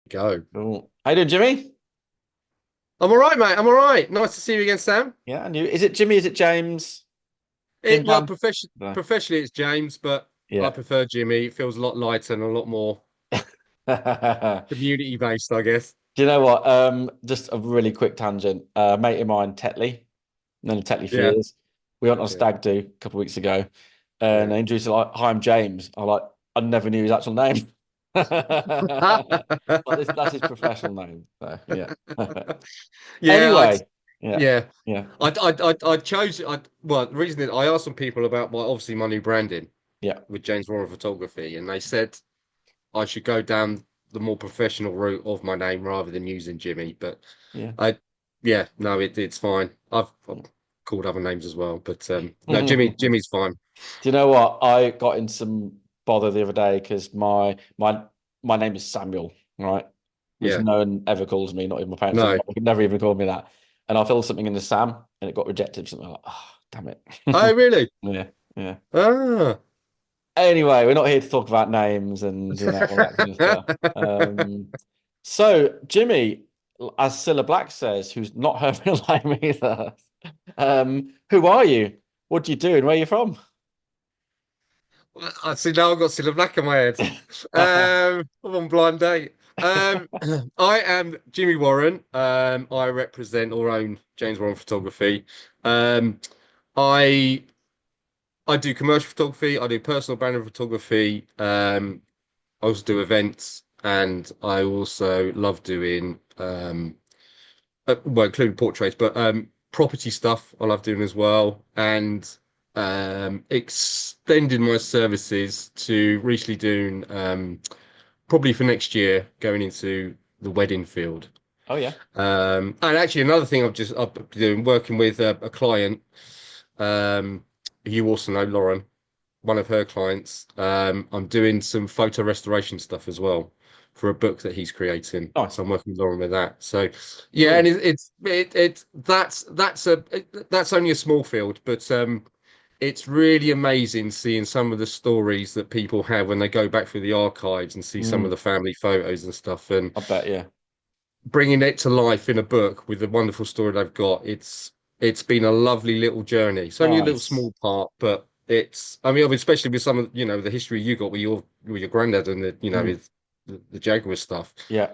Go. Cool. How you doing, Jimmy? I'm all right, mate. I'm all right. Nice to see you again, Sam. Yeah, and you? Is it Jimmy? Is it James? Jim Well, Jam? No. professionally, it's James, but I Yeah. prefer Jimmy. It feels a lot lighter and a lot more community based, I guess. Do you know what? Just a really quick tangent. Mate of mine, Tetley, known Tetley for Yeah, years. We went on a yeah, stag do a couple of weeks ago, and yeah. they introduced like, "Hi, I'm James." I never knew his actual name. But that's his professional name. So yeah. Yeah, Anyway, yeah, yeah. yeah, I chose. Well, the reason is I asked some people about obviously my new branding yeah. with James Warren Photography, and they said I should go down the more professional route of my name rather than using Jimmy. But Yeah. I, yeah, no, it's fine. I've called other names as well, but no, Do Jimmy's fine. you know what? I got in some bother the other day because my name is Samuel, right? Which Yeah, no one ever calls me, not even my parents, no. never even called me that. And I filled something in the Sam and it got rejected. Something like, oh, damn it. Oh, really? Yeah, yeah. Ah. Anyway, we're not here to talk about names and all that kind of stuff. So Jimmy, as Cilla Black says, who's not her real name either. Who are you? What do you do and where are you from? I see now I've got Cilla Black in my head. I'm on blind date. I am Jimmy Warren. I represent or own James Warren Photography. Um, I I do commercial photography. I do personal branding photography. I also do events, and I also love doing well, including portraits, but property stuff I love doing as well, and extending my services to recently doing probably for next year going into the wedding field. Oh yeah. And actually, another thing I've been doing working with a client. Um, you also know Lauren, one of her clients. I'm doing some photo restoration stuff as well for a book that he's creating. Nice. So I'm working with Lauren with that. So yeah, and Cool. that's only a small field, but it's really amazing seeing some of the stories that people have when they go back through the archives and see some of Mm, the family photos and stuff, and I bet, yeah. bringing it to life in a book with the wonderful story they've got. It's been a lovely little journey. It's only a little Nice. small part, but I mean, especially with some of the history you got with your granddad and Mm, with the Jaguar stuff. yeah.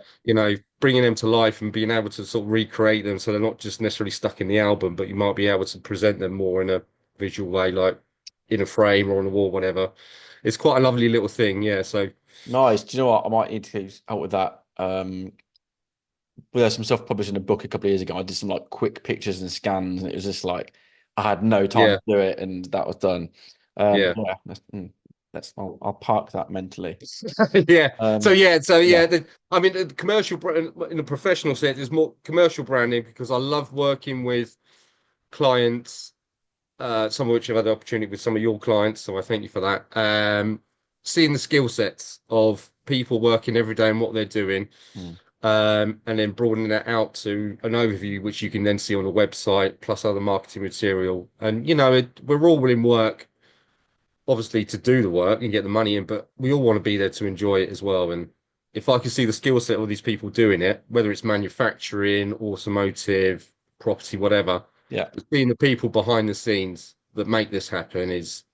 Bringing them to life and being able to sort of recreate them so they're not just necessarily stuck in the album, but you might be able to present them more in a visual way, like in a frame or on a wall, whatever. It's quite a lovely little thing, yeah. So Nice. Do you know what? I might need to help with that. There's some stuff published in a book a couple of years ago. I did some like quick pictures and scans, and it was just like I had no time yeah, to do it, and that was done. yeah. Yeah, I'll park that mentally. Yeah. Um, So yeah, yeah. I mean, the commercial in the professional sense is more commercial branding because I love working with clients, some of which I've had the opportunity with some of your clients. So I thank you for that. Seeing the skill sets of people working every day and what they're doing, mm, and then broadening that out to an overview, which you can then see on the website, plus other marketing material. And we're all in work obviously to do the work and get the money in, but we all want to be there to enjoy it as well. And if I can see the skill set of these people doing it, whether it's manufacturing, automotive, property, whatever, yeah. seeing the people behind the scenes that make this happen is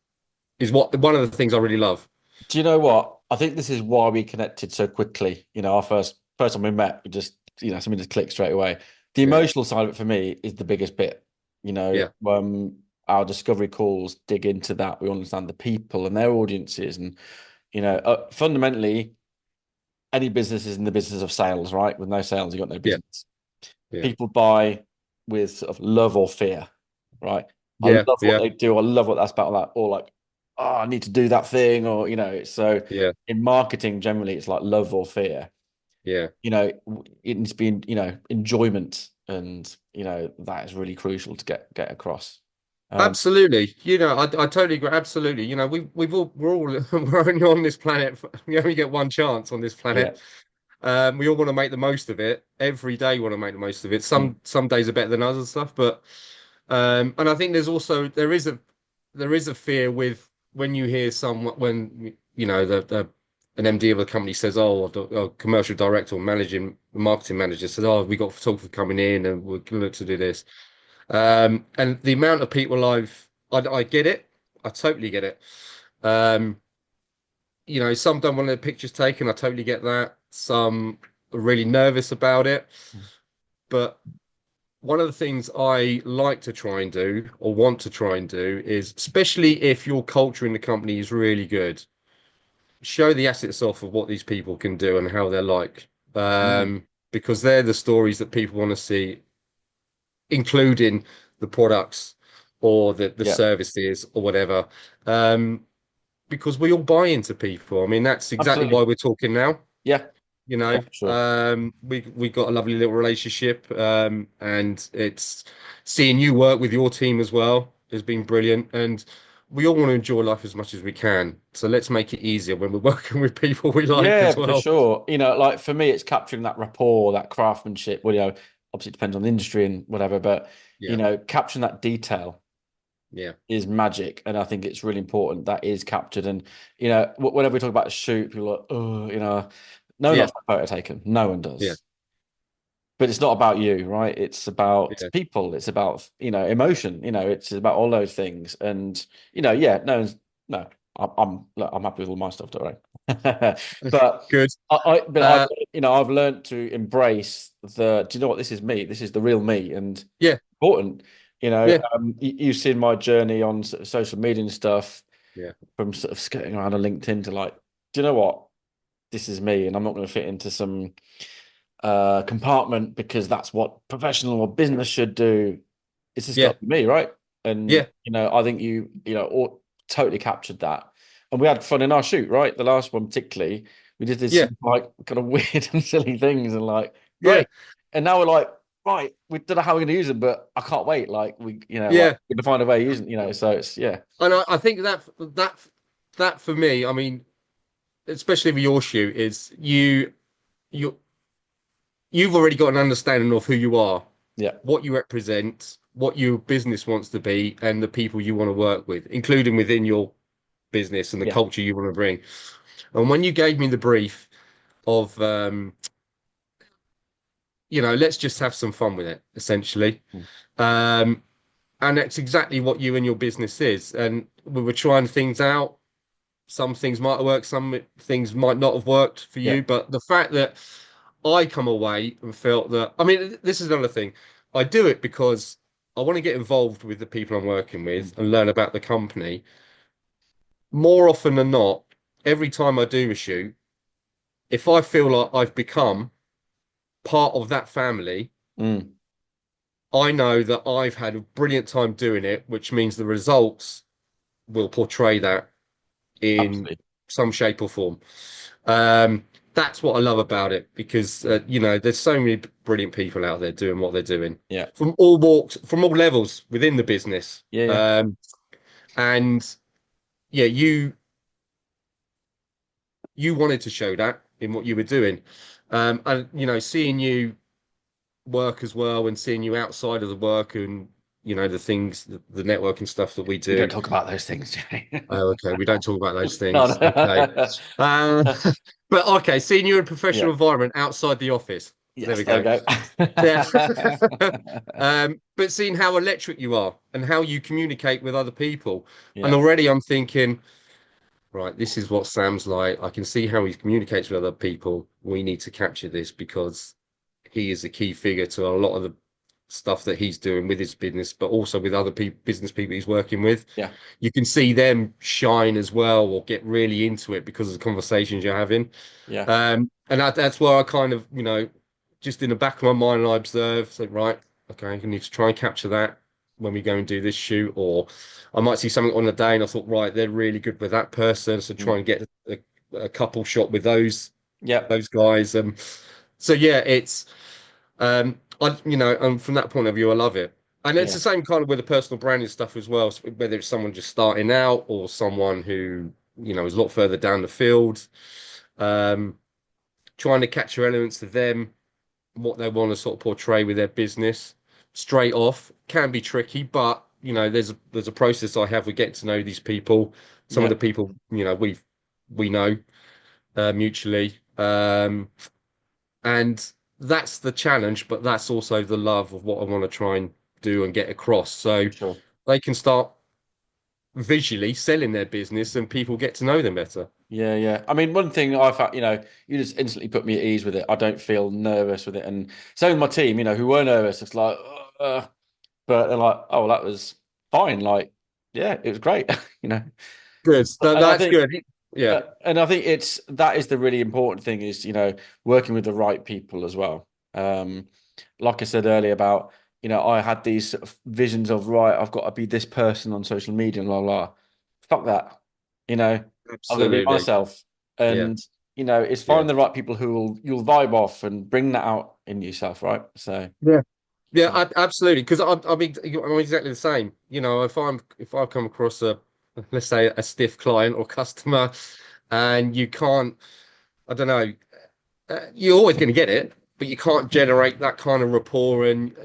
what one of the things I really love. Do you know what? I think this is why we connected so quickly. Our first time we met, we just something just clicked straight away. The Yeah, emotional side of it for me is the biggest bit. yeah, Our discovery calls dig into that. We understand the people and their audiences, and fundamentally, any business is in the business of sales, right? With no sales, you got no yeah, business. yeah, People buy with sort of love or fear, right? I yeah, love what yeah, they do. I love what that's about, like, or like, oh, I need to do that thing, or so yeah, in marketing, generally, it's like love or fear. yeah. It needs to be, enjoyment, and that is really crucial to get across. Um, Absolutely. I totally agree. Absolutely. We're all we're only on this planet. We only get one chance on this yeah, planet. We all want to make the most of it. Every day, we want to make the most of it. mm, Some days are better than others and stuff, but and I think there is a fear with when you hear someone when the an MD of a company says, "Oh, or commercial director or managing marketing manager says, oh, we got a photographer coming in and we're going to look to do this." And the amount of people I get it. I totally get it. Um, some don't want their pictures taken. I totally get that. Some are really nervous about it. But one of the things I like to try and do or want to try and do is, especially if your culture in the company is really good, show the assets off of what these people can do and how they're like. Mm. Because they're the stories that people want to see, including the products or the Yeah, services or whatever. Um, because we all buy into people. I mean, that's exactly why absolutely. we're talking now. Yeah, You yeah, know, for sure. we got a lovely little relationship, and it's seeing you work with your team as well has been brilliant. And we all want to enjoy life as much as we can. So let's make it easier when we're working with people we like as Yeah, for well. sure. Like for me, it's capturing that rapport, that craftsmanship. Well, obviously it depends on the industry and whatever, but Yeah, capturing that detail yeah, is magic, and I think it's really important that is captured. And whenever we talk about a shoot, people are like, oh, no one yeah, wants that photo taken. No one yeah, does. But it's not about you, right? It's about yeah. people. It's about emotion. It's about all those things. And yeah, no. Look, I'm happy with all my stuff, don't I? But Good. but Uh, I've learned to embrace do you know what? This is me. This is the real me, and yeah, important. yeah, You've seen my journey on social media and stuff, yeah, from sort of skirting around on LinkedIn to like, do you know what? This is me, and I'm not going to fit into some compartment because that's what professional or business should do. It's just yeah, got to be me, right? And yeah, I think totally captured that. And we had fun in our shoot, right? The last one particularly, we did this yeah, some, like kind of weird and silly things, and like yeah, great. And now we're like, right, we don't know how we're going to use them, but I can't wait. Like like yeah. we're going to find a way of using, So it's And I think that for me, I mean, especially with your shoot, is you you've already got an understanding of who you are, yeah, what you represent, what your business wants to be, and the people you want to work with, including within your business and the yeah, culture you want to bring. And when you gave me the brief of, let's just have some fun with it, essentially. mm, Um, and that's exactly what you and your business is. And we were trying things out. Some things might have worked, some things might not have worked for yeah, you. But the fact that I come away and felt that, I mean, this is another thing. I do it because I want to get involved with the people I'm working mm, with and learn about the company. More often than not, every time I do a shoot, if I feel like I've become part of that family, mm, I know that I've had a brilliant time doing it, which means the results will portray that in absolutely, some shape or form. Um, that's what I love about it because there's so many brilliant people out there doing what they're doing yeah, from all walks, from all levels within the business. yeah, yeah, And yeah, you wanted to show that in what you were doing, and seeing you work as well and seeing you outside of the work and the things, the networking stuff that we We don't do. talk about those things, Jay. Oh, okay. We don't talk about those No, things. Okay. no. Uh, but okay, seeing you in a Yeah. professional environment outside the office. There Yes, we there we go. go. Yeah. But seeing how electric you are and how you communicate with other people. And Yeah, already I'm thinking, right, this is what Sam's like. I can see how he communicates with other people. We need to capture this because he is a key figure to a lot of the stuff that he's doing with his business, but also with other people, business people he's working with. yeah, You can see them shine as well or get really into it because of the conversations you're having. yeah, And that's where I kind of, just in the back of my mind, I observe, say, right, okay, I need to try and capture that when we go and do this shoot. Or I might see something on the day and I thought, right, they're really good with that person. So mm, try and get a couple shot with those yeah, those guys. So yeah, and from that point of view, I love it. And it's yeah, the same kind of with the personal branding stuff as well. So whether it's someone just starting out or someone who, is a lot further down the field, um, trying to capture elements of them, what they want to sort of portray with their business straight off can be tricky, but there's a process I have with getting to know these people. Some of yeah, the people, we know, mutually. And that's the challenge, but that's also the love of what I want to try and do and get across. So Sure. they can start visually selling their business and people get to know them better. Yeah, yeah. I mean, one thing I found, you just instantly put me at ease with it. I don't feel nervous with it. And same with my team, who were nervous. It's like, but they're like, oh, that was fine. Like, yeah, it was great, you know. Good. And I That's think good. Yeah. And I think that is the really important thing is, working with the right people as well. Um, like I said earlier about, I had these sort of visions of, right, I've got to be this person on social media and blah, blah. Fuck that. I'm going to be Absolutely. myself. Yeah. And, it's Yeah. finding the right people who you'll vibe off and bring that out in yourself, right? So, Yeah. Yeah, yeah, absolutely. Because I'm exactly the same. If I come across let's say a stiff client or customer, and you can't, I don't know, you're always going to get it, but you can't generate that kind of rapport, and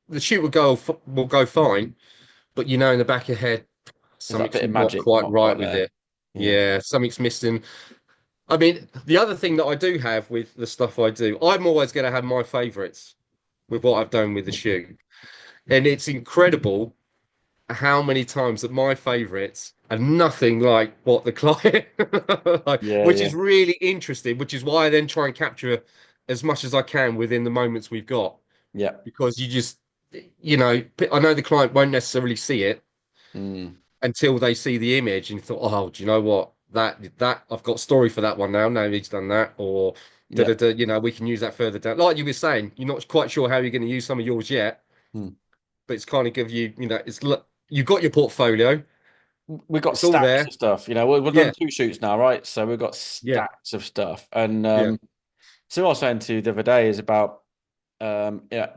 the shoot will go fine, but in the back of your head, there's that bit something's of not magic quite not right quite with there. it. Yeah. Yeah, something's missing. I mean, the other thing that I do have with the stuff I do, I'm always going to have my favorites with what I've done with the shoot. And it's incredible how many times that my favorites are nothing like what the client, like, Yeah, which yeah, is really interesting, which is why I then try and capture as much as I can within the moments we've got. yeah. Because I know the client won't necessarily see it Mm, until they see the image and thought, oh, do you know what? That I've got a story for that one now. No, he's done that, or da yeah. da da. We can use that further down. Like you were saying, you're not quite sure how you're going to use some of yours yet, Mm. but it's kind of give you, you've got your portfolio, We've got it's all stacks there. of stuff. We've done Yeah, 2 shoots now, right? So we've got yeah, stacks of stuff. And yeah, so what I was saying to you the other day is about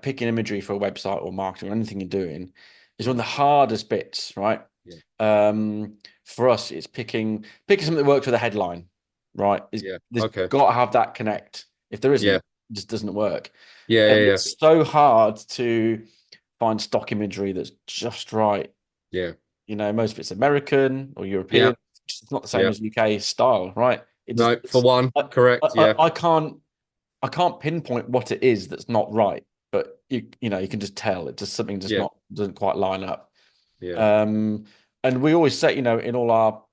picking imagery for a website or marketing or anything you're doing is one of the hardest bits, right? yeah, For us, it's picking something that works with a headline, right? yeah. There's Okay. got to have that connect. If there isn't, Yeah, it just doesn't work. yeah, And yeah, it's so hard to find stock imagery that's just right. yeah, Most of it's American or yeah, European. It's not the same yeah. as UK style, right? It just No, for one, I, correct. Yeah, I can't pinpoint what it is that's not right, but you can just tell it just something just yeah, not doesn't quite line up. yeah, Um, and we always say, in all our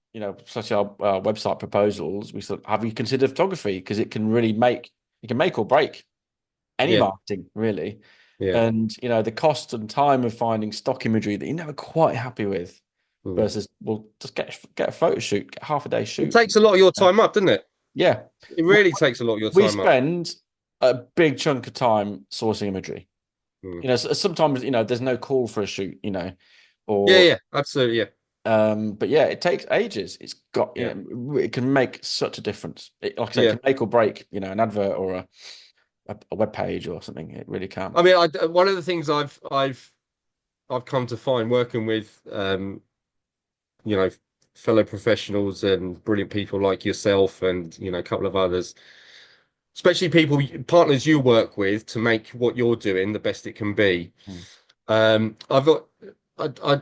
such our website proposals, we said, have you considered photography? Because it can make or break any yeah, marketing, really. yeah. And the cost and time of finding stock imagery that you're never quite happy with Mm. versus, well, just get a photo shoot, get half a day It shoot. takes a lot of your time up, doesn't it? Yeah. It We really takes a lot of your we time up. spend a big chunk of time sourcing imagery. Mm. Sometimes, there's no call for a shoot, Yeah, or yeah, absolutely. Yeah, but yeah, it takes ages. It's got, yeah, it can make such a difference. Like I say, it yeah. can make or break, an advert or a web page or something. It really can. I mean, one of the things I've come to find working with you know, fellow professionals and brilliant people like yourself and, a couple of others, especially partners you work with to make what you're doing the best it can be. Mm, I've got, I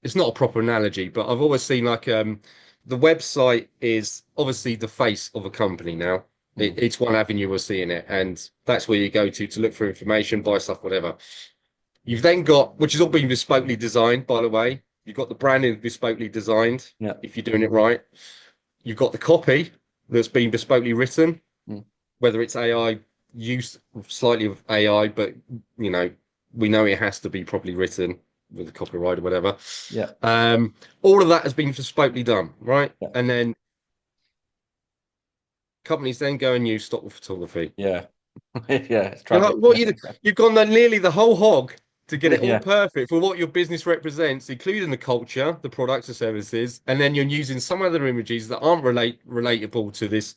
it's not a proper analogy, but I've always seen like the website is obviously the face of a company now. mm, It's one avenue of seeing it, and that's where you go to look for information, buy stuff, whatever. You've then got, which has all been bespokely designed, by the way. You've got the branding bespokely designed, yeah. if you're doing it right. You've got the copy that's been bespokely written, Mm, whether it's AI, use slightly of AI, but you know, we know it has to be properly written with the copyright or whatever. yeah. Um, all of that has been bespokely done, right? Yeah. And then companies then go and use stock photography. Yeah. Yeah. It's You're like, tragic. what you've gone there nearly the whole hog to get it all Yeah. perfect for what your business represents, including the culture, the products or services, and then you're using some other images that aren't relatable to this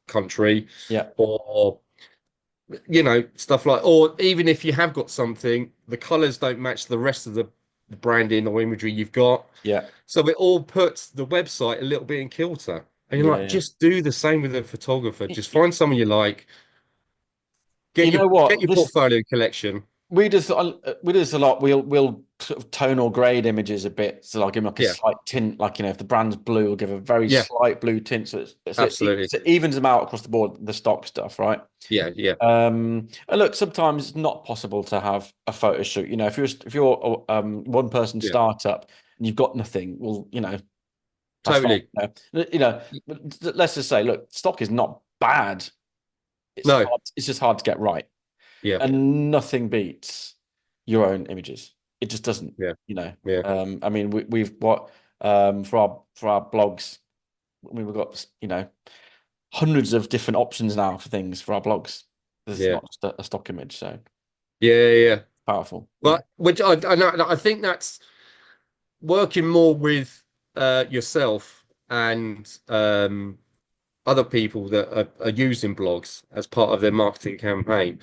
country, Yeah. or stuff like, or even if you have got something, the colors don't match the rest of the branding or imagery you've got. Yeah. So it all puts the website a little bit in kilter. And you're Yeah. like, Yeah. just do the same with a photographer. Y- Just y- find someone you like, You know get what? your This portfolio collection. we do this a lot. We'll sort of tonal grade images a bit. So I'll give them like a Yeah. slight tint, like, if the brand's blue, I'll give a very Yeah. slight blue tint. Absolutely. So it evens them out across the board, the stock stuff, right? Yeah. Yeah. And look, sometimes it's not possible to have a photo shoot. If you're a one person Yeah. startup and you've got nothing, well, that's fine. Totally. But let's just say, look, stock is not bad. It's No. hard. It's just hard to get right, Yeah. and nothing beats your own images. It just doesn't. Yeah. You know. Yeah. I mean, we've what for our blogs, we've got hundreds of different options now for things for our blogs. There's Yeah. not just a stock image, so Yeah. Yeah. powerful. Yeah. But which I know, I think that's working more with yourself and other people that are using blogs as part of their marketing campaign.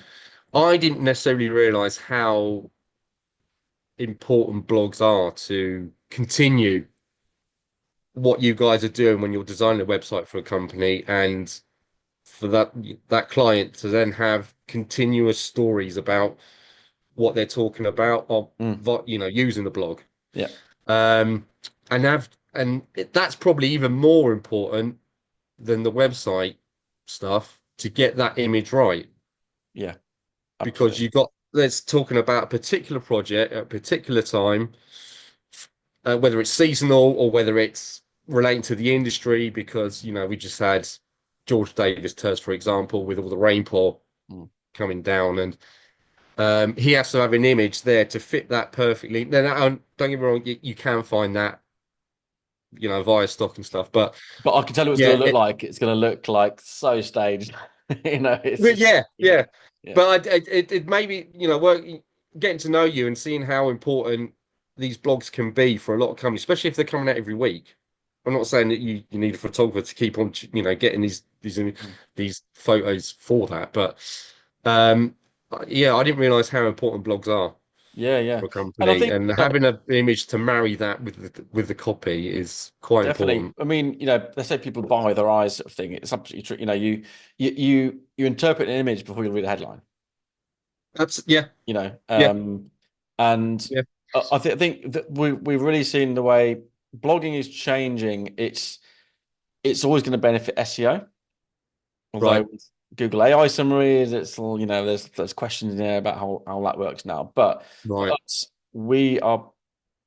I didn't necessarily realize how important blogs are to continue what you guys are doing when you're designing a website for a company, and for that client to then have continuous stories about what they're talking about or Mm. using the blog. Yeah. um that's probably even more important than the website stuff, to get that image right, Yeah. because Absolutely. you got let's talking about a particular project at a particular time, whether it's seasonal or whether it's relating to the industry, because we just had George Davis Turst, for example, with all the rainfall Mm. coming down, and he has to have an image there to fit that perfectly. Then don't get me wrong, you can find that via stock and stuff, but But I can tell you what it's yeah, going to look like. It's going to look like so staged. It's well, just yeah, yeah, yeah. yeah. But it maybe getting to know you and seeing how important these blogs can be for a lot of companies, especially if they're coming out every week. I'm not saying that you need a photographer to keep on, getting Mm. these photos for that, but um, yeah, I didn't realize how important blogs are Yeah, yeah. for a And I company, think and having an image to marry that with the copy is quite definitely. important. I mean, they say people buy with their eyes sort of thing. It's absolutely true. You interpret an image before you read a headline. That's yeah, You know, yeah, and yeah, I think that we've really seen the way blogging is changing. It's always going to benefit SEO. Although right, with Google AI summaries, it's all, there's questions in there about how that works now. But for right, us, we are,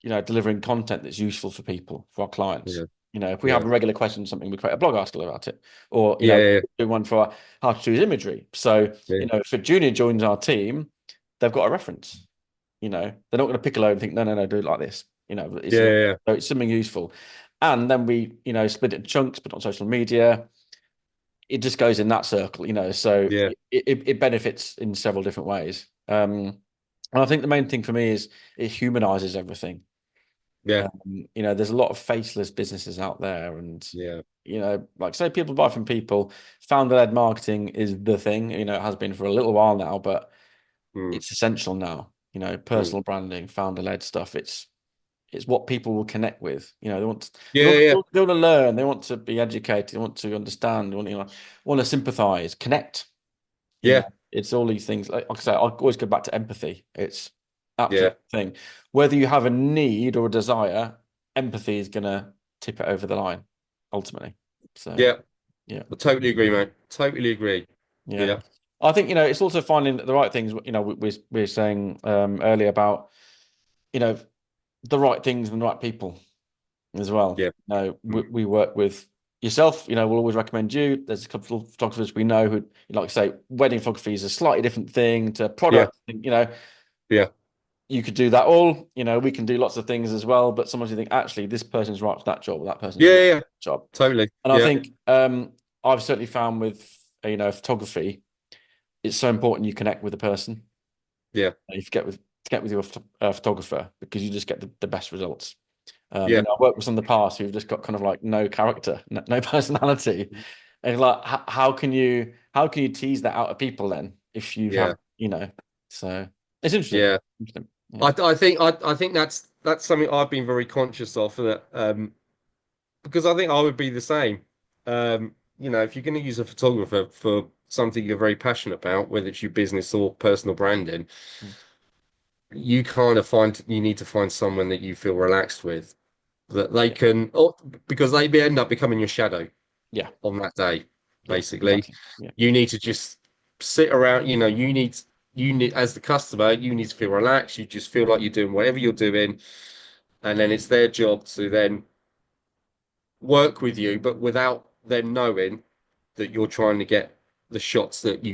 delivering content that's useful for people, for our clients. yeah, If we yeah, have a regular question on something, we create a blog article about it. Or, yeah, do one for how to choose imagery. So, yeah, if a junior joins our team, they've got a reference. They're not going to pick a load and think, no, no, no, do it like this. yeah, yeah, yeah, So it's something useful. And then we, split it in chunks, put it on social media. It just goes in that circle, so yeah, it benefits in several different ways. And I think the main thing for me is it humanizes everything. yeah, There's a lot of faceless businesses out there, and yeah, like say people buy from people. Founder-led marketing is the thing. It has been for a little while now, but mm, it's essential now. mm. Personal branding, founder-led stuff. It's what people will connect with. They want Yeah, yeah, they want to learn, they want to be educated, they want to understand, they want to sympathize, connect. You know, yeah, it's all these things. Like I say, I always go back to empathy. It's yeah, absolute thing. Whether you have a need or a desire, empathy is gonna tip it over the line, ultimately. So yeah. yeah, I totally agree, mate. Totally agree. yeah. Yeah, I think it's also finding the right things. We were saying earlier about you know the right things and the right people as well. yeah, We, mm, we work with yourself. We'll always recommend you. There's a couple of photographers we know who, like I say, wedding photography is a slightly different thing to yeah, product. yeah, You could do that all. We can do lots of things as well. But sometimes you think, actually, this person's right for that job, or that person's yeah, right yeah, for yeah. that job. Totally. And I Yeah, think I've certainly found with photography, it's so important you connect with the person. yeah, You get with your photographer because you just get the best results. yeah, I've worked with some in the past who've just got kind of like no character, no personality. And like, how can you tease that out of people then if you yeah, have, so it's interesting. yeah. Interesting. Yeah. I think that's something I've been very conscious of, that because I think I would be the same. If you're going to use a photographer for something you're very passionate about, whether it's your business or personal branding, you kind of find you need to find someone that you feel relaxed with, that they Yeah. can, because they end up becoming your shadow Yeah. on that day, Yeah. basically. Exactly. Yeah. You need to just sit around, you need, as the customer, you need to feel relaxed. You just feel like you're doing whatever you're doing, and then it's their job to then work with you, but without them knowing that you're trying to get the shots that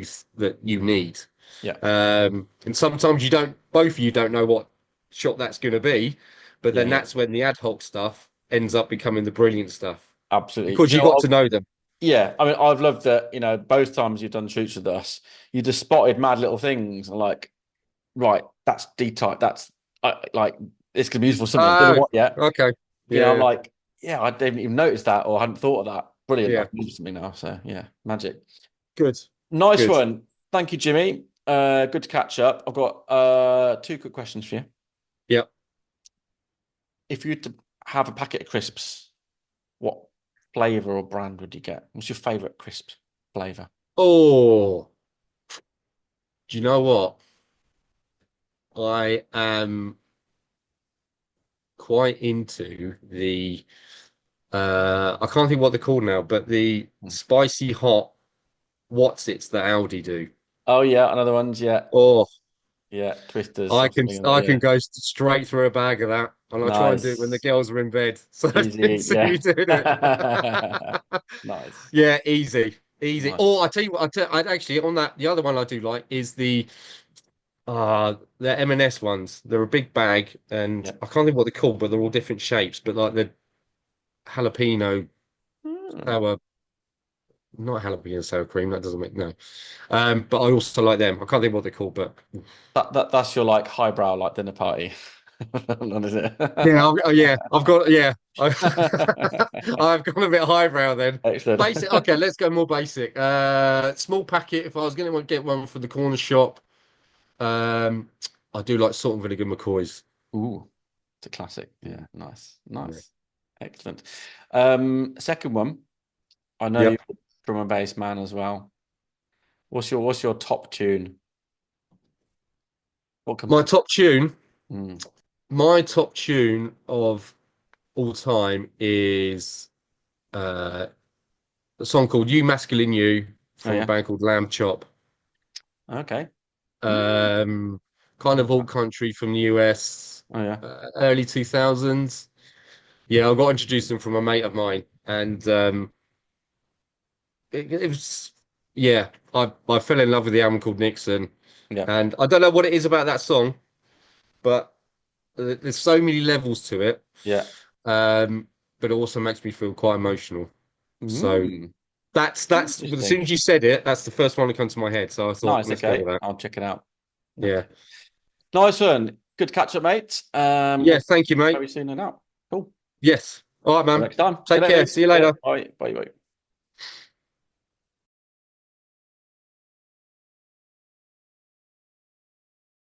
you need. Yeah. And sometimes both of you don't know what shot that's going to be, but Yeah. then Yeah. that's when the ad hoc stuff ends up becoming the brilliant stuff Absolutely. because you got to know them. Yeah, I mean, I've loved that, both times you've done shoots with us, you just spotted mad little things and like, right, that's D-type. That's like, this could be useful for something. Don't know Oh, what yet. okay. I'm Yeah, like, yeah, I didn't even notice that or hadn't thought of that. Brilliant. I yeah. can use something now. So yeah, magic. Good, Nice good. one. Thank you, Jimmy. Good to catch up. I've got two quick questions for you. Yep. If you had to have a packet of crisps, what flavor or brand would you get? What's your favorite crisp flavor? Oh, do you know what? I am quite into the I can't think what they're called now, but the Hmm. spicy hot what's it's that Audi do. Oh yeah, another ones. Yeah, Oh, yeah, twisters I or can something like that. I Yeah, can go straight through a bag of that, and I try and do it when the nice, girls are in bed, so I didn't easy. see Yeah, you doing it. nice, Yeah, easy, easy. nice. Or I tell you what, I'd actually on that. The other one I do like is the M&S ones. They're a big bag, and Yeah. I can't think what they're called, but they're all different shapes. But like the jalapeno Hmm. sour, not jalapeno sour cream. That doesn't make no. But I also like them. I can't think what they're called, but That's your like highbrow like dinner party. What is it? yeah, yeah, I've got yeah. I've gone a bit highbrow then. Excellent. Basic. Okay, let's go more basic. Small packet. If I was going to get one from the corner shop, um, I do like salt and vinegar McCoys. Ooh, it's a classic. Mm, Yeah, nice, yeah. nice, excellent. Second one. I know you're Yep. a drum and bass man as well. What's your top tune? What comes My to top tune. mm. My top tune of all time is uh, a song called "You Masculine You" Oh from a yeah. band called Lamb Chop. Okay. Mm. Um, kind Love of all that. country from the US, Oh yeah. early 2000s. Yeah, I got introduced them from a mate of mine, and it was yeah. I fell in love with the album called Nixon, Yeah. and I don't know what it is about that song, but there's so many levels to it. Yeah. Um, but it also makes me feel quite emotional. So Mm. that's as soon Interesting. as you said it, that's the first one that comes to my head. So I thought, Nice. let's go with Okay. that. I'll check it out. Yeah. Okay. Nice one. Good to catch up, mate. Yeah, We'll see thank you, you mate. very soon and out. Cool. Yes. All right, Till man. next time. See you Take later, care. mate. See you later. Bye. Bye. Bye. Bye.